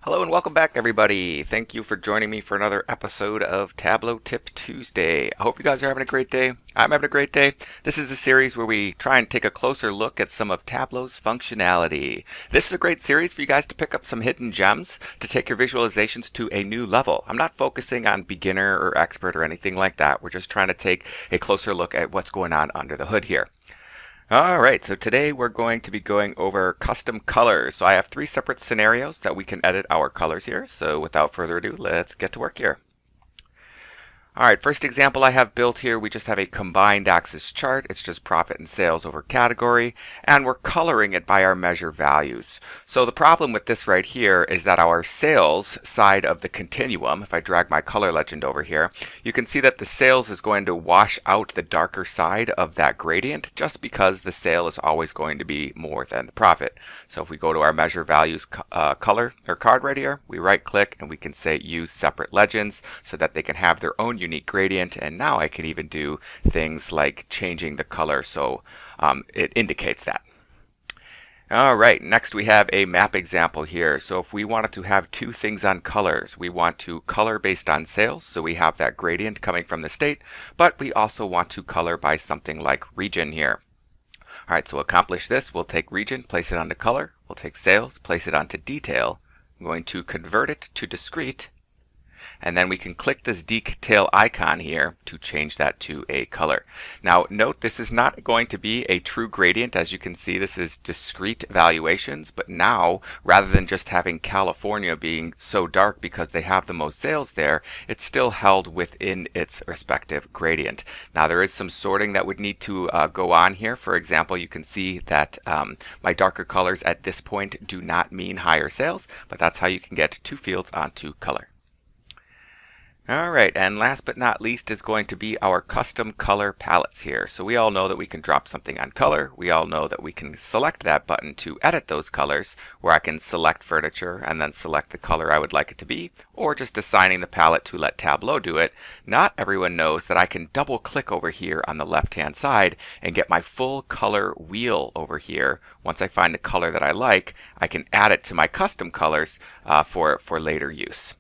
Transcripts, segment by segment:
Hello and welcome back, everybody. Thank you for joining me for another episode of Tableau Tip Tuesday. I hope you guys are having a great day. I'm having a great day. This is a series where we try and take a closer look at some of Tableau's functionality. This is a great series for you guys to pick up some hidden gems to take your visualizations to a new level. I'm not focusing on beginner or expert or anything like that. We're just trying to take a closer look at what's going on under the hood here. Alright, so today we're going to be going over custom colors. So I have three separate scenarios that we can edit our colors here. So without further ado, let's get to work here. Alright, first example I have built here, we just have a combined axis chart. It's just profit and sales over category, and we're coloring it by our measure values. So the problem with this right here is that our sales side of the continuum, if I drag my color legend over here, you can see that the sales is going to wash out the darker side of that gradient just because the sale is always going to be more than the profit. So if we go to our measure values color or card right here, we right click and we can say use separate legends so that they can have their own unique gradient, and now I can even do things like changing the color so it indicates that. Alright, next we have a map example here. So if we wanted to have two things on colors, we want to color based on sales, so we have that gradient coming from the state, but we also want to color by something like region here. Alright, so accomplish this, we'll take region, place it onto color, we'll take sales, place it onto detail, I'm going to convert it to discrete, and then we can click this detail icon here to change that to a color. Now note, this is not going to be a true gradient. As you can see, this is discrete valuations, but now rather than just having California being so dark because they have the most sales there, it's still held within its respective gradient. Now there is some sorting that would need to go on here. For example, you can see that my darker colors at this point do not mean higher sales, but that's how you can get two fields onto color. Alright, and last but not least is going to be our custom color palettes here. So we all know that we can drop something on color. We all know that we can select that button to edit those colors, where I can select furniture and then select the color I would like it to be, or just assigning the palette to let Tableau do it. Not everyone knows that I can double click over here on the left hand side and get my full color wheel over here. Once I find a color that I like, I can add it to my custom colors for later use.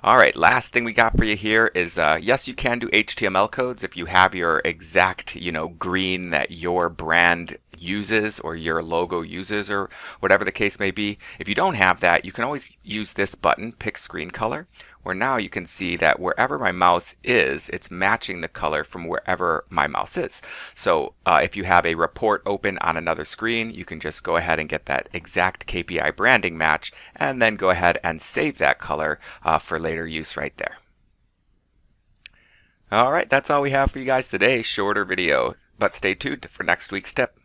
Alright, last thing we got for you here is, yes, you can do HTML codes if you have your exact, green that your brand uses or your logo uses or whatever the case may be. If you don't have that, you can always use this button, pick screen color, where now you can see that wherever my mouse is, it's matching the color from wherever my mouse is. So if you have a report open on another screen, you can just go ahead and get that exact KPI branding match and then go ahead and save that color for later use right there. Alright, that's all we have for you guys today. Shorter video, but stay tuned for next week's tip.